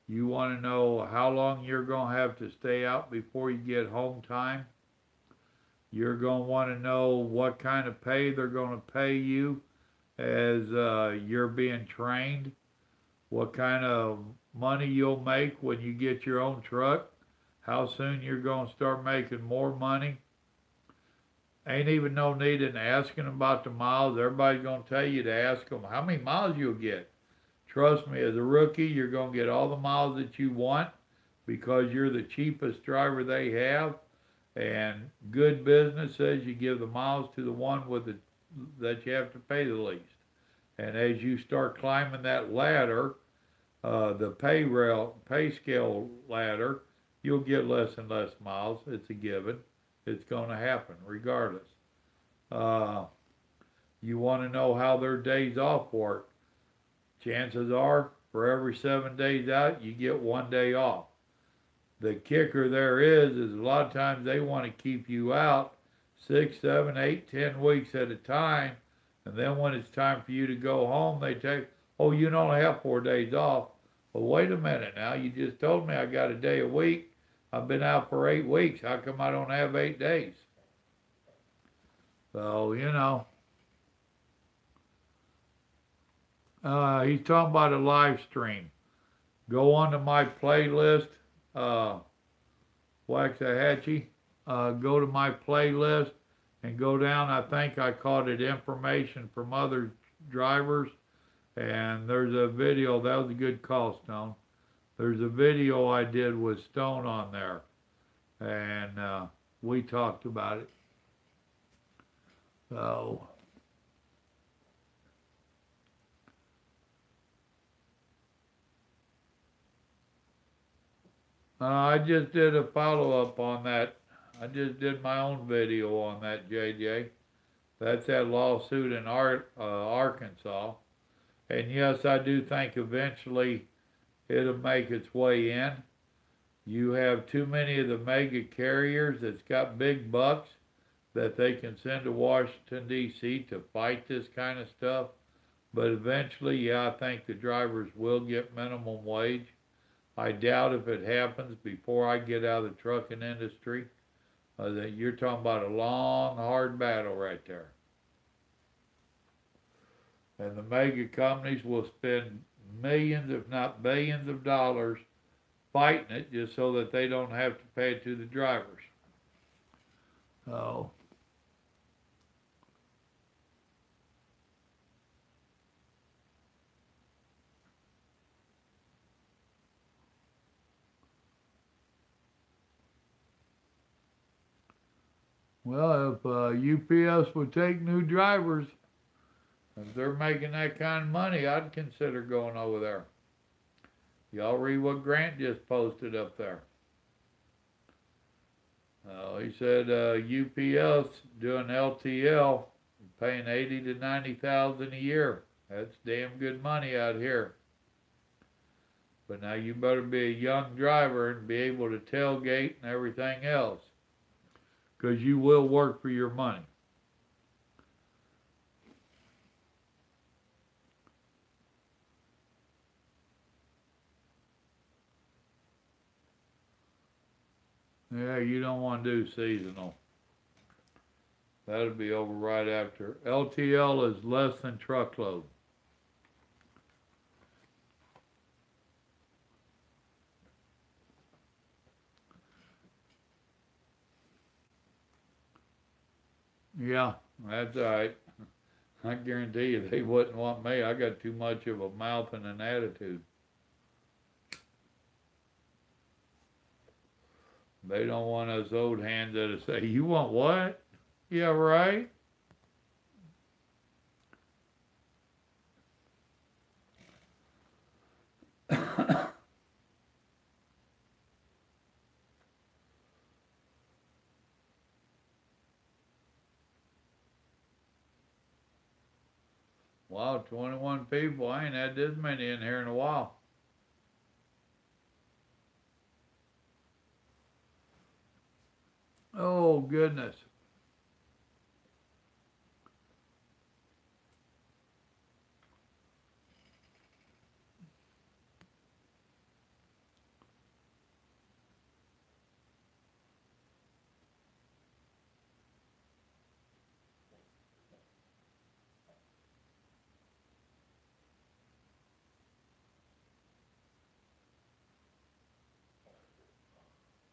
[SPEAKER 1] You want to know how long you're going to have to stay out before you get home time. You're going to want to know what kind of pay they're going to pay you as you're being trained, what kind of money you'll make when you get your own truck, how soon you're going to start making more money. Ain't even no need in asking about the miles. Everybody's going to tell you to ask them how many miles you'll get. Trust me, as a rookie, you're going to get all the miles that you want because you're the cheapest driver they have. And good business says you give the miles to the one that you have to pay the least. And as you start climbing that ladder, the pay scale ladder, you'll get less and less miles. It's a given. It's going to happen regardless. You want to know how their days off work. Chances are, for every 7 days out, you get 1 day off. The kicker there is a lot of times they want to keep you out 6, 7, 8, 10 weeks at a time, and then when it's time for you to go home, they take, oh, you don't have 4 days off. Well, wait a minute now. You just told me I got a day a week. I've been out for 8 weeks. How come I don't have 8 days? So, he's talking about a live stream. Go onto my playlist, Waxahachie. Go to my playlist and go down. I think I called it information from other drivers. And there's a video. That was a good call, Stone. There's a video I did with Stone on there. And we talked about it. So, I just did a follow-up on that. I just did my own video on that, JJ. That's that lawsuit in Arkansas. And yes, I do think eventually it'll make its way in. You have too many of the mega carriers that's got big bucks that they can send to Washington, D.C. to fight this kind of stuff. But eventually, yeah, I think the drivers will get minimum wage. I doubt if it happens before I get out of the trucking industry. That you're talking about a long, hard battle right there. And the mega companies will spend millions, if not billions of dollars fighting it just so that they don't have to pay it to the drivers. So, well, if UPS would take new drivers, if they're making that kind of money, I'd consider going over there. Y'all read what Grant just posted up there. He said UPS doing LTL, paying $80,000 to $90,000 a year. That's damn good money out here. But now you better be a young driver and be able to tailgate and everything else, because you will work for your money. Yeah, you don't want to do seasonal. That'll be over right after. LTL is less than truckload. Yeah, that's all right. I guarantee you they wouldn't want me. I got too much of a mouth and an attitude. They don't want us old hands that'll say, you want what? Yeah, right? Wow, 21 people. I ain't had this many in here in a while. Oh, goodness.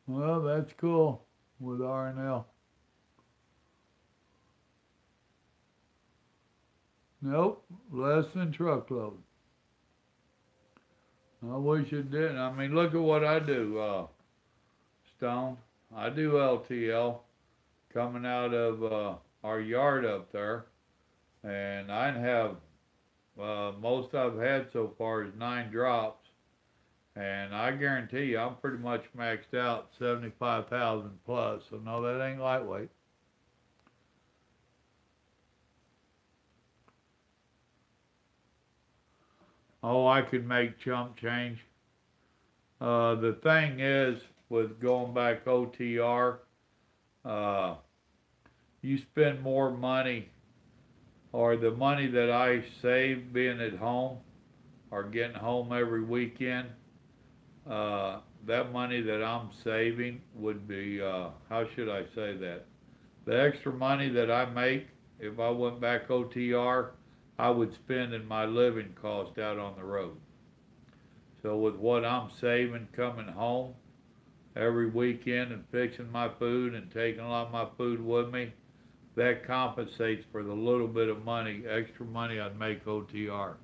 [SPEAKER 1] Well, that's cool with R&L. Nope, less than truckload. I wish it did. I mean, look at what I do, Stone. I do LTL coming out of our yard up there, and I have most I've had so far is 9 drops, and I guarantee you I'm pretty much maxed out 75,000 plus. So no, that ain't lightweight. Oh, I could make chump change. The thing is, with going back OTR, uh, you spend more money, or the money that I save being at home or getting home every weekend, that money that I'm saving would be, how should I say that? The extra money that I make, if I went back OTR, I would spend in my living cost out on the road. So with what I'm saving coming home every weekend and fixing my food and taking a lot of my food with me, that compensates for the little bit of money, extra money I'd make OTR.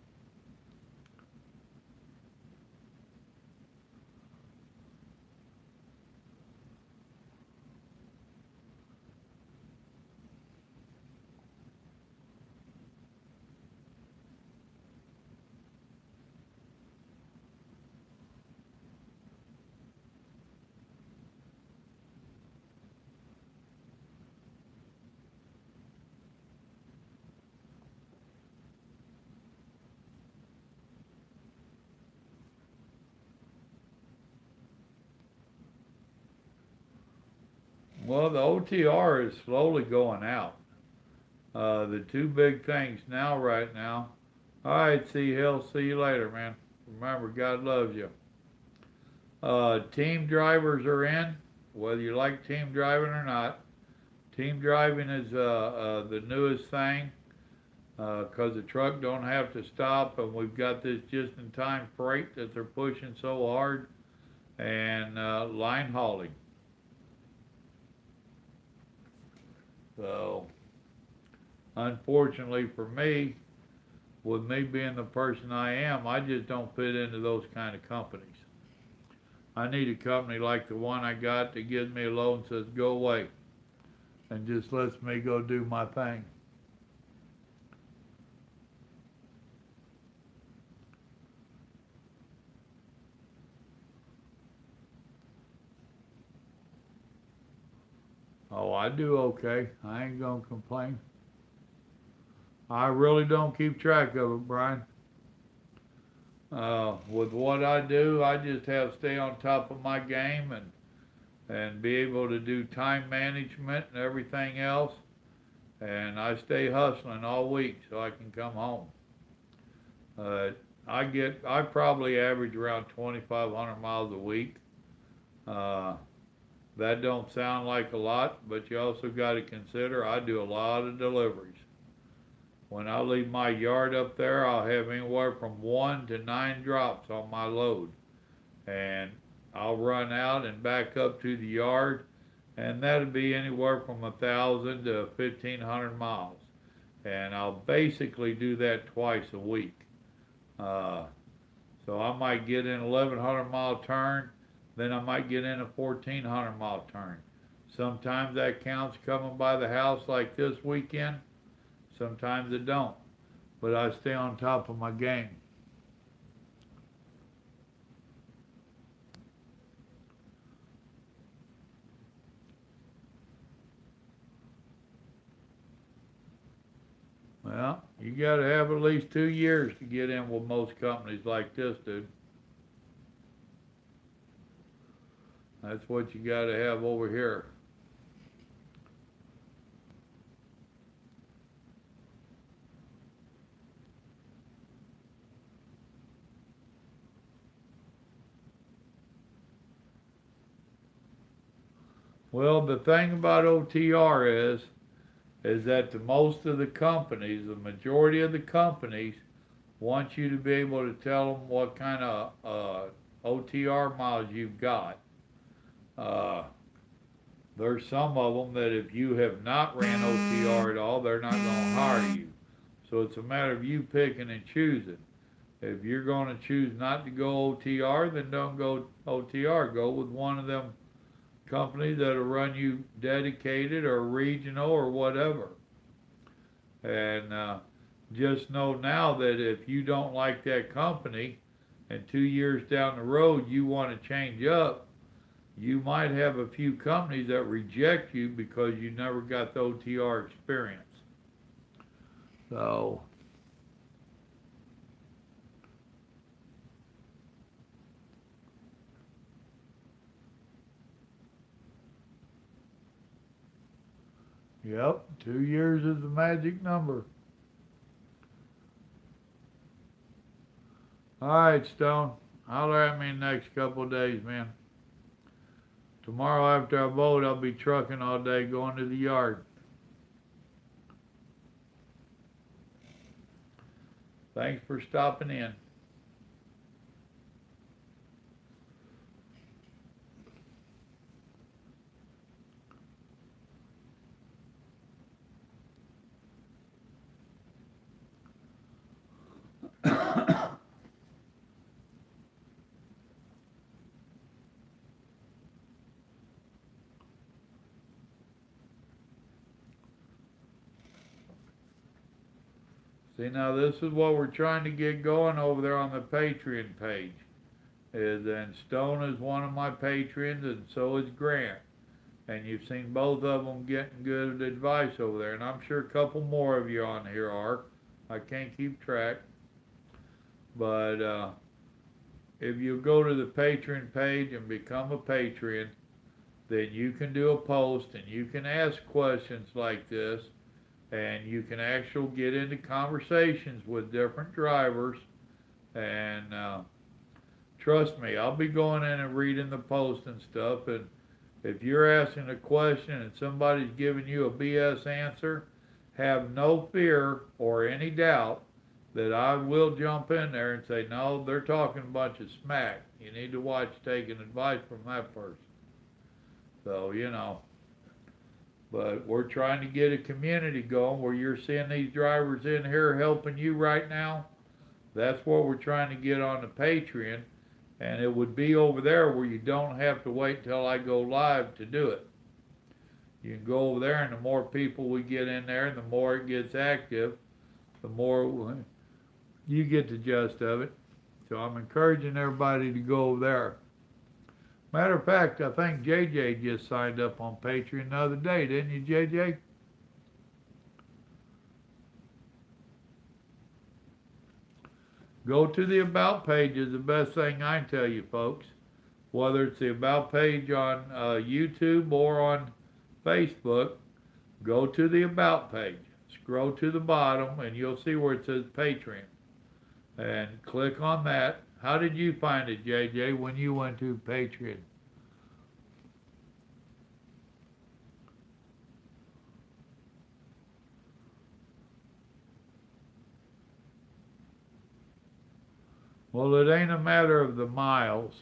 [SPEAKER 1] Well, the OTR is slowly going out. The two big things now, right now. All right, C Hill, see you later, man. Remember, God loves you. Team drivers are in, whether you like team driving or not. Team driving is the newest thing because the truck don't have to stop, and we've got this just-in-time freight that they're pushing so hard, and line hauling. So, unfortunately for me, with me being the person I am, I just don't fit into those kind of companies. I need a company like the one I got that gives me a load and says, go away, and just lets me go do my thing. Oh, I do okay. I ain't gonna complain. I really don't keep track of it, Brian. With what I do, I just have to stay on top of my game and be able to do time management and everything else. And I stay hustling all week so I can come home. Uh, I probably average around 2,500 miles a week. Uh, that don't sound like a lot, but you also got to consider I do a lot of deliveries. When I leave my yard up there, I'll have anywhere from 1 to 9 drops on my load. And I'll run out and back up to the yard, and that'll be anywhere from 1,000 to 1,500 miles. And I'll basically do that twice a week. Uh, so I might get in 1,100 mile turn, then I might get in a 1,400 mile turn. Sometimes that counts coming by the house like this weekend. Sometimes it don't. But I stay on top of my game. Well, you got to have at least 2 years to get in with most companies like this, dude. That's what you got to have over here. Well, the thing about OTR is that the most of the companies, the majority of the companies, want you to be able to tell them what kind of OTR miles you've got. Uh, there's some of them that if you have not ran OTR at all, they're not going to hire you. So it's a matter of you picking and choosing. If you're going to choose not to go OTR, then don't go OTR. Go with one of them companies that'll run you dedicated or regional or whatever. And just know now that if you don't like that company and 2 years down the road you want to change up, you might have a few companies that reject you because you never got the OTR experience. So Yep, 2 years is the magic number. All right, Stone. Holler at me in the next couple of days, man. Tomorrow after I vote, I'll be trucking all day going to the yard. Thanks for stopping in. See, now this is what we're trying to get going over there on the Patreon page. And Stone is one of my patrons, and so is Grant. And you've seen both of them getting good advice over there. And I'm sure a couple more of you on here are. I can't keep track. But if you go to the Patreon page and become a patron, then you can do a post and you can ask questions like this. And you can actually get into conversations with different drivers. And trust me, I'll be going in and reading the post and stuff. And if you're asking a question and somebody's giving you a BS answer, have no fear or any doubt that I will jump in there and say, no, they're talking a bunch of smack. You need to watch taking advice from that person. So, you know. But we're trying to get a community going where you're seeing these drivers in here helping you right now. That's what we're trying to get on the Patreon. And it would be over there where you don't have to wait till I go live to do it. You can go over there, and the more people we get in there, and the more it gets active, the more you get the gist of it. So I'm encouraging everybody to go over there. Matter of fact, I think JJ just signed up on Patreon the other day, didn't you, JJ? Go to the About page is the best thing I can tell you, folks. Whether it's the About page on YouTube or on Facebook, go to the About page. Scroll to the bottom, and you'll see where it says Patreon. And click on that. How did you find it, JJ, when you went to Patreon? Well, it ain't a matter of the miles.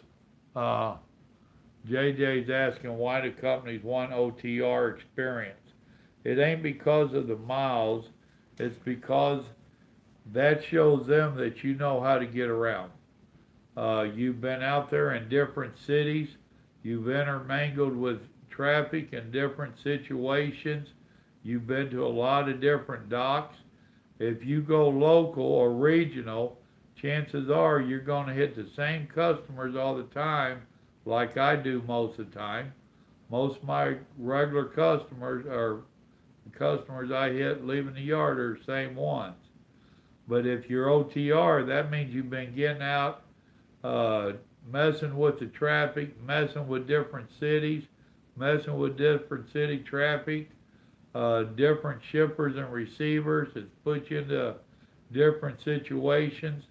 [SPEAKER 1] JJ's asking why the companies want OTR experience. It ain't because of the miles. It's because that shows them that you know how to get around. You've been out there in different cities. You've intermingled with traffic in different situations. You've been to a lot of different docks. If you go local or regional, chances are you're going to hit the same customers all the time, like I do most of the time. Most of my regular customers or the customers I hit leaving the yard are the same ones. But if you're OTR, that means you've been getting out, messing with the traffic, messing with different cities, messing with different city traffic, different shippers and receivers. It's put you into different situations.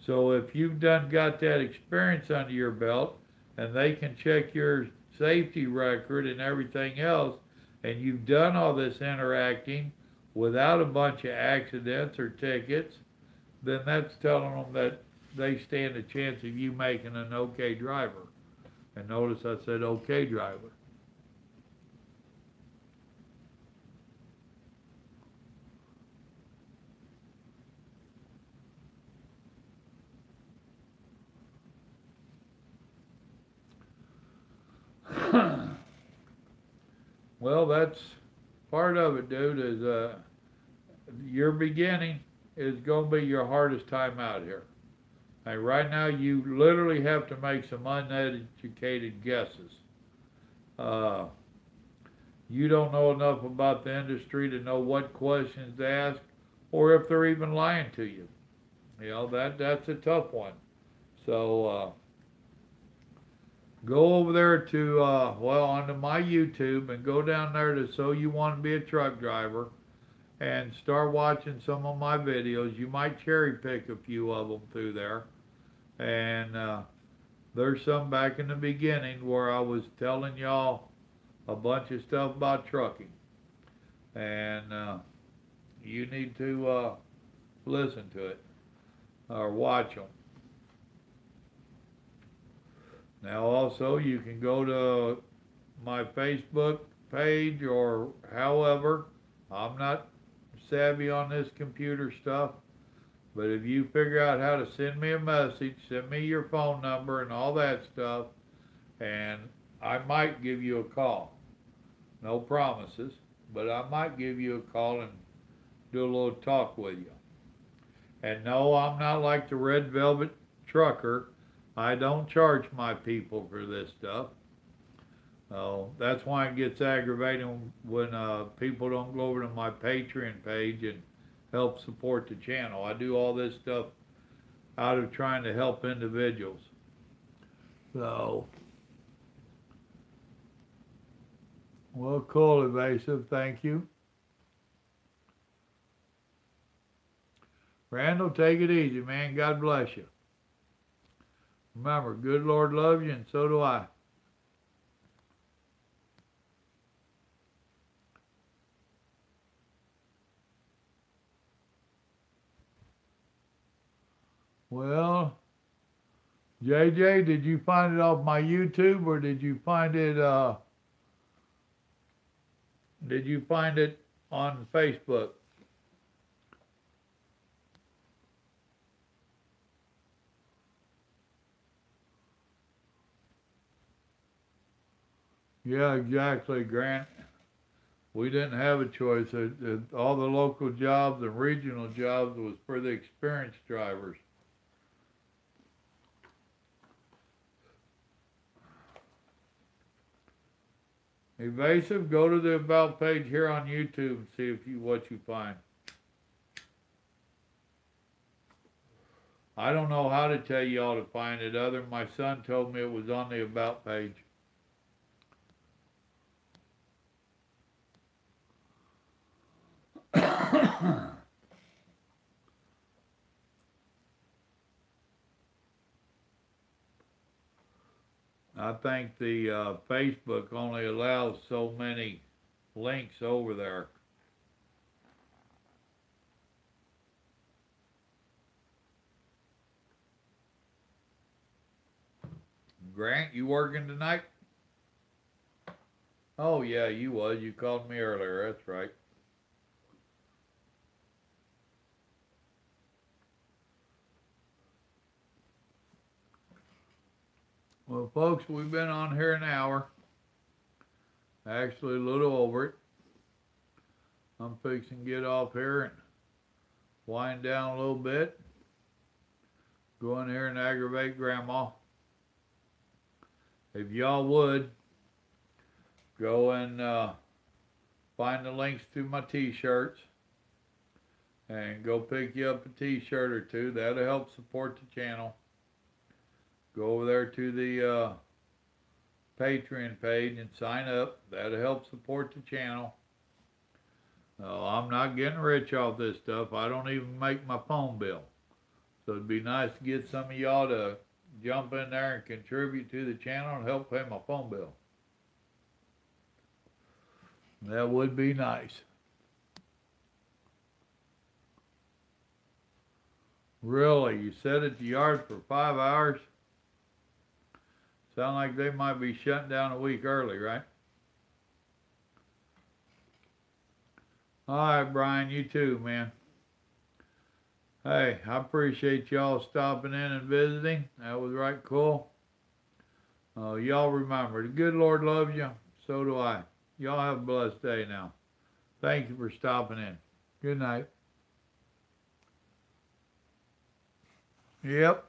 [SPEAKER 1] So if you've got that experience under your belt, and they can check your safety record and everything else, and you've done all this interacting without a bunch of accidents or tickets, then that's telling them that they stand a chance of you making an okay driver. And notice I said okay driver. Well, that's part of it, dude, is your beginning is going to be your hardest time out here. And right now, you literally have to make some uneducated guesses. You don't know enough about the industry to know what questions to ask, or if they're even lying to you. You know, that's a tough one. So, go over there to, well, onto my YouTube and go down there to So You Want to Be a Truck Driver and start watching some of my videos. You might cherry pick a few of them through there. And there's some back in the beginning where I was telling y'all a bunch of stuff about trucking. And you need to listen to it or watch them. Now also you can go to my Facebook page or however. I'm not savvy on this computer stuff, but if you figure out how to send me a message, send me your phone number and all that stuff, and I might give you a call. No promises, but I might give you a call and do a little talk with you. And no, I'm not like the Red Velvet Trucker. I don't charge my people for this stuff. That's why it gets aggravating when people don't go over to my Patreon page and help support the channel. I do all this stuff out of trying to help individuals. So, well, cool, Evasive, thank you. Randall, take it easy, man. God bless you. Remember, good Lord loves you, and so do I. Well, JJ, did you find it off my YouTube, or did you find it on Facebook? Yeah, exactly, Grant. We didn't have a choice. All the local jobs and regional jobs was for the experienced drivers. Evasive, go to the About page here on YouTube and see what you find. I don't know how to tell y'all to find it other than my son told me it was on the About page. I think the Facebook only allows so many links over there. Grant, you working tonight? Oh yeah, you was. You called me earlier, that's right. Well, folks, we've been on here an hour. Actually, a little over it. I'm fixing to get off here and wind down a little bit. Go in here and aggravate Grandma. If y'all would, go and find the links to my t-shirts and go pick you up a t-shirt or two. That'll help support the channel. Go over there to the Patreon page and sign up. That'll help support the channel. I'm not getting rich off this stuff. I don't even make my phone bill. So it'd be nice to get some of y'all to jump in there and contribute to the channel and help pay my phone bill. That would be nice. Really, you sat at the yard for 5 hours? Sound like they might be shutting down a week early, right? All right, Brian, you too, man. Hey, I appreciate y'all stopping in and visiting. That was right cool. Y'all remember, the good Lord loves you, so do I. Y'all have a blessed day now. Thank you for stopping in. Good night. Yep.